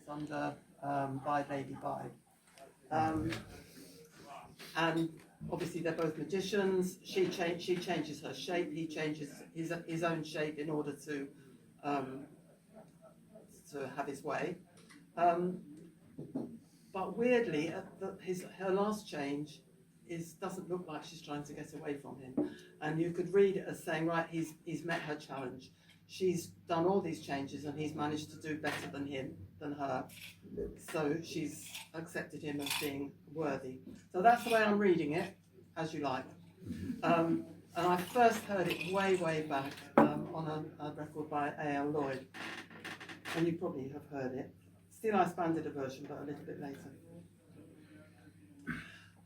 under Bide Lady Bide. And obviously they're both magicians. She changes her shape. He changes his own shape in order to have his way. But weirdly, her last change doesn't look like she's trying to get away from him. And you could read it as saying, right, he's met her challenge. She's done all these changes and he's managed to do better than her. So she's accepted him as being worthy. So that's the way I'm reading it, as you like. And I first heard it way back on a record by A.L. Lloyd. And you probably have heard it. Steel Ice Band did a version, but a little bit later.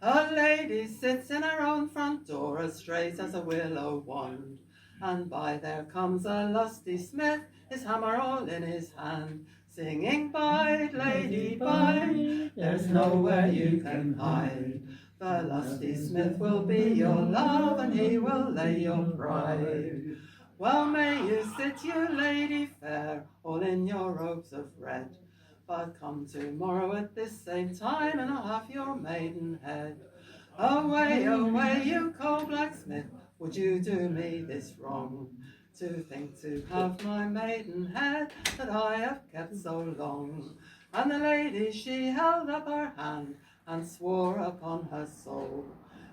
A lady sits in her own front door, as straight as a willow wand, and by there comes a lusty smith, his hammer all in his hand, singing, "Bide, lady, bide, there's nowhere you can hide. The lusty smith will be your love, and he will lay your pride. Well may you sit, you lady fair, all in your robes of red, but come tomorrow at this same time, and I'll have your maidenhead. Away, away, you cold blacksmith, would you do me this wrong, to think to have my maidenhead that I have kept so long?" And the lady, she held up her hand, and swore upon her soul,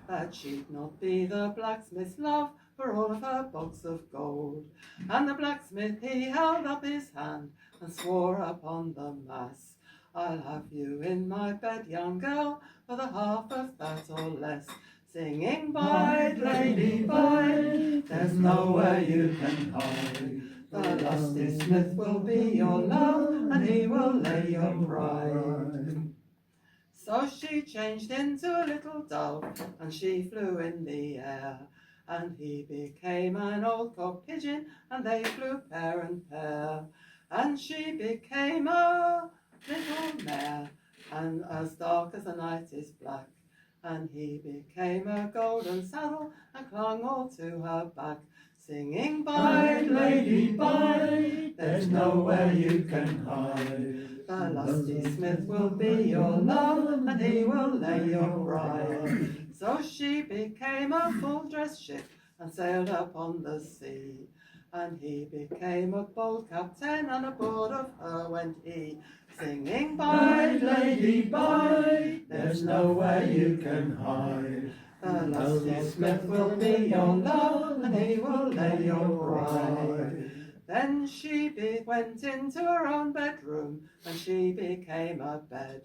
that she'd not be the blacksmith's love for all of her box of gold. And the blacksmith, he held up his hand, and swore upon the mass, "I'll have you in my bed, young girl, for the half of that or less," singing, "Bide, lady, bide, there's nowhere you can hide. The lusty smith will be your love, and he will lay your pride." So she changed into a little dove, and she flew in the air, and he became an old cock pigeon, and they flew pair and pair. And she became a little mare, and as dark as the night is black, and he became a golden saddle, and clung all to her back, singing, "Bide, lady, bide, there's nowhere you can hide. The lusty smith will be your love, and he will lay your bride." So she became a full-dressed ship, and sailed upon the sea, and he became a bold captain, and aboard of her went he, singing, "Bide, lady, bide, there's nowhere you can hide. The lusty smith will be your love, and he will lay your bride." Then she went into her own bedroom, and she became a bed,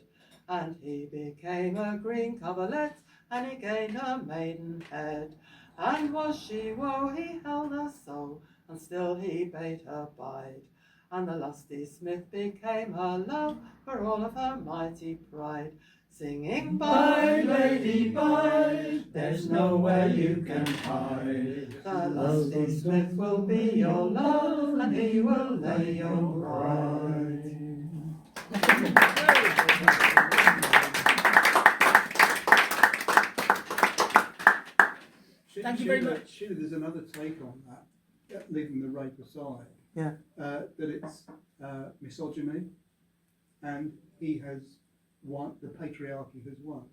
and he became a green coverlet, and he gained her maidenhead. And was she woe, he held her so, and still he bade her bide. And the lusty smith became her love, for all of her mighty pride, singing, "Bide, lady, bide, there's nowhere you can hide. The lusty smith will be your love, and he will lay your bride." Thank you very much. Sheila, there's another take on that, leaving the rape aside. Yeah. That it's misogyny, and he has won. The patriarchy has won.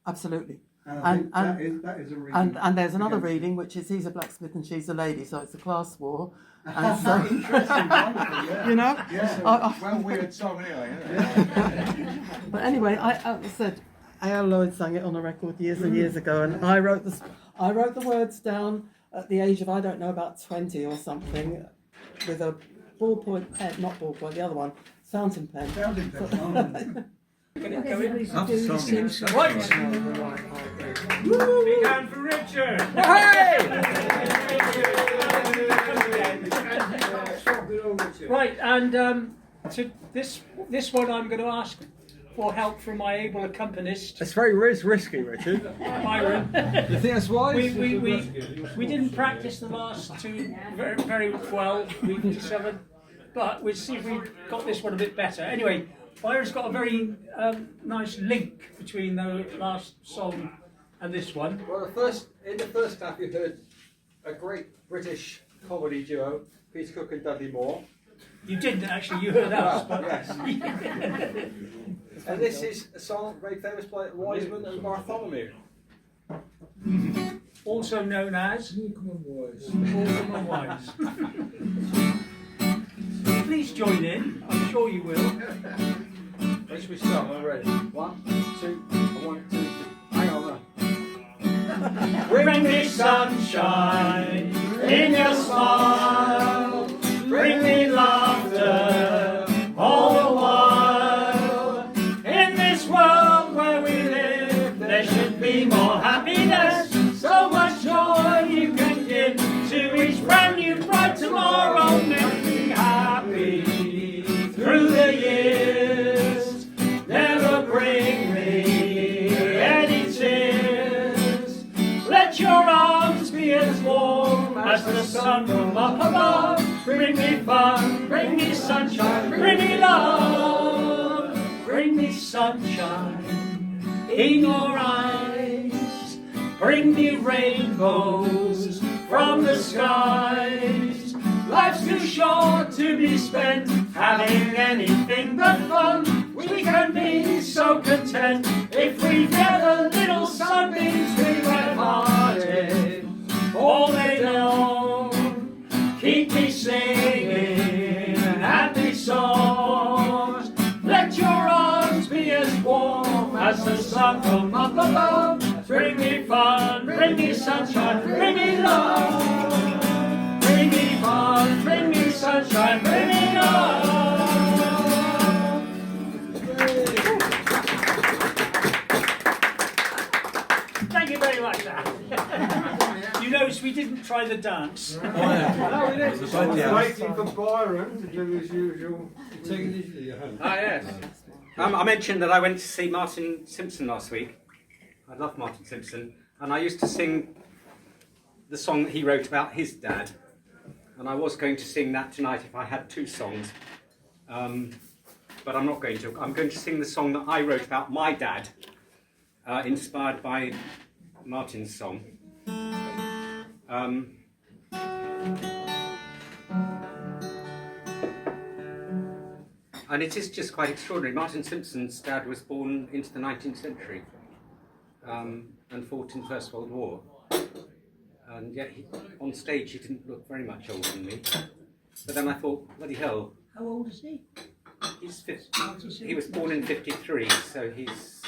Absolutely. And I think that is a reading. And there's another against reading, which is he's a blacksmith and she's a lady, so it's a class war. And so, interesting, wonderful, yeah. you know. Yeah. Well, weird song anyway, isn't it? But anyway, I said A.L. Lloyd sang it on a record years and years ago, and I wrote the words down at the age of, I don't know, about 20 or something, with a ballpoint pen, not ballpoint, the other one, fountain pen. Fountain pen. After song. Right. Big hand for Richard. Right, and to this one I'm going to ask for help from my able accompanist, It's very risky, Richard. Byron. You think that's wise? We didn't practice the last two very well, we've discovered, but we'll see if we got this one a bit better. Anyway, Byron's got a very nice link between the last song and this one. Well, in the first half you heard a great British comedy duo, Peter Cook and Dudley Moore. You didn't actually, you heard us. But Yes. And this is a song very famous by Wiseman and Bartholomew. also known as Morecambe and Wise. Please join in, I'm sure you will. Where should we start? We're ready. 1, 2, 1, 2, 3. Hang on there. Bring me sunshine in your smile, bring me laughter all the while. In this world where we live, there should be more happiness, so much joy you can give to each brand new bright tomorrow. Make me happy through the years, never bring me any tears. Let your arms be as warm as the sun from up above. Bring me fun, bring me sunshine, bring me love. Bring me sunshine in your eyes, bring me rainbows from the skies. Life's too short to be spent having anything but fun. We can be so content if we get a little sunbeams. Be light-hearted all day long. Keep me singing happy songs. Let your arms be as warm as the sun from up above. Bring me fun, bring me sunshine, bring me love. Bring me fun, bring me sunshine, bring me love. Thank you very much, Al. You notice we didn't try the dance. No, we didn't. I was waiting for Byron to do his usual. Ah, yes. I mentioned that I went to see Martin Simpson last week. I love Martin Simpson, and I used to sing the song that he wrote about his dad. And I was going to sing that tonight if I had two songs, but I'm not going to. I'm going to sing the song that I wrote about my dad, inspired by Martin's song. And it is just quite extraordinary. Martin Simpson's dad was born into the 19th century and fought in the First World War. And yet, on stage, he didn't look very much older than me. But then I thought, bloody hell. How old is he? He was born in 53, so he's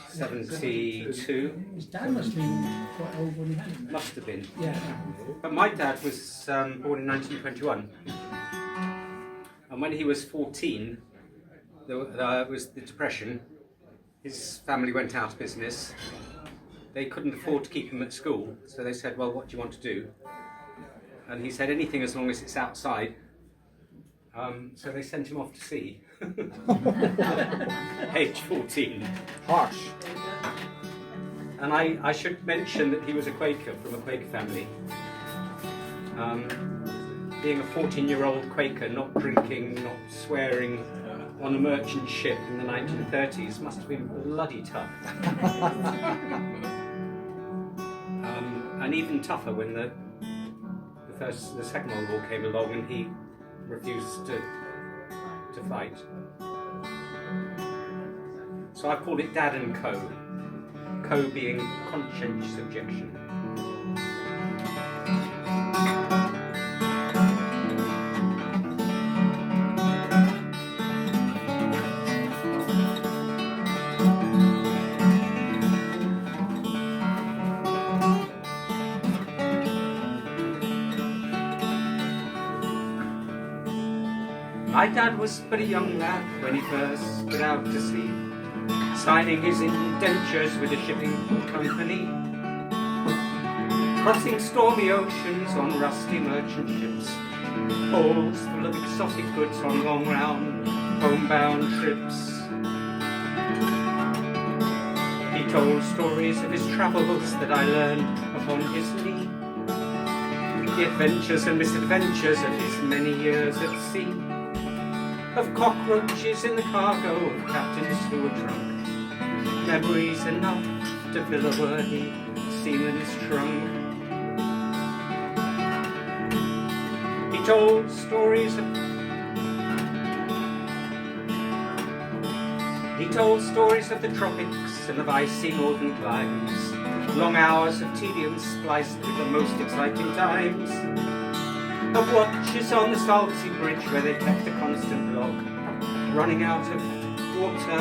72. His dad must have been quite old when he had him. Must have been. Yeah. But my dad was born in 1921. And when he was 14, there was the Depression. His family went out of business. They couldn't afford to keep him at school, so they said, well, what do you want to do? And he said, anything as long as it's outside. So they sent him off to sea. Age 14. Harsh. And I should mention that he was a Quaker from a Quaker family. Being a 14-year-old Quaker, not drinking, not swearing, on a merchant ship in the 1930s must have been bloody tough. And even tougher when the Second World War came along and he refused to fight. So I called it Dad and Co. Co being conscientious objection. My dad was but a young lad when he first put out to sea, signing his indentures with a shipping company, crossing stormy oceans on rusty merchant ships, holds full of exotic goods on long round homebound trips. He told stories of his travels that I learned upon his knee, the adventures and misadventures of his many years at sea, of cockroaches in the cargo of captains who were drunk, memories enough to fill a worthy seaman's trunk. He told stories of He told stories of the tropics and of icy northern climes, long hours of tedium spliced with the most exciting times, of watches on the Salty Bridge where they kept a constant log, running out of water,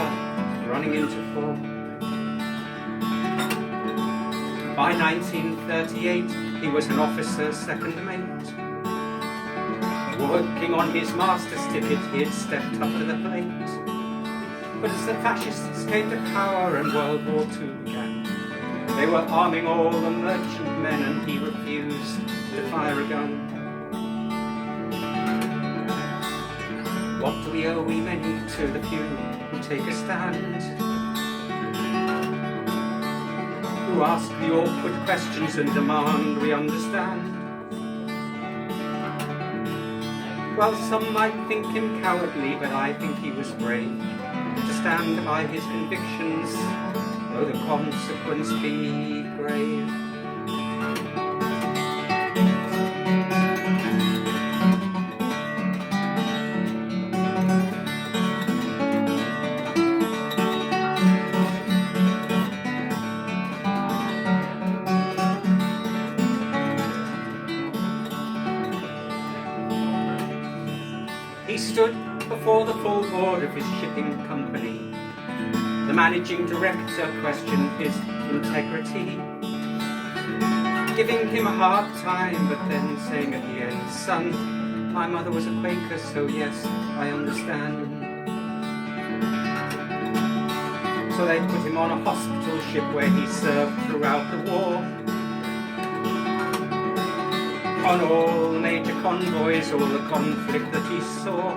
running into fog. By 1938 he was an officer second mate. Working on his master's ticket he had stepped up to the plate. But as the fascists came to power and World War II began, they were arming all the merchant men and he refused to fire a gun. What do we owe, we many, to the few who take a stand? Who ask the awkward questions and demand we understand? Well, some might think him cowardly, but I think he was brave to stand by his convictions, though the consequence be grave. He stood before the full board of his shipping company. The managing director questioned his integrity, giving him a hard time, but then saying at the end, "Son, my mother was a Quaker, so yes, I understand." So they put him on a hospital ship where he served throughout the war. On all the major convoys, all the conflict that he saw.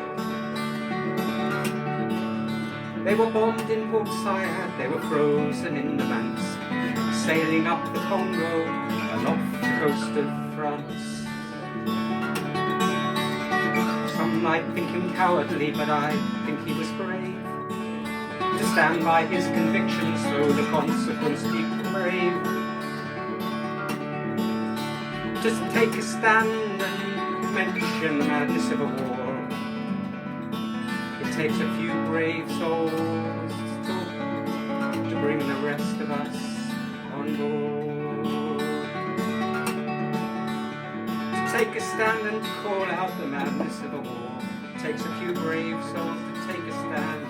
They were bombed in Port Said, they were frozen in the Manse, sailing up the Congo and off the coast of France. Some might think him cowardly, but I think he was brave to stand by his convictions, though the consequence be grave. Just take a stand and mention the madness of a war. It takes a few brave souls to bring the rest of us on board. To take a stand and call out the madness of a war. It takes a few brave souls to take a stand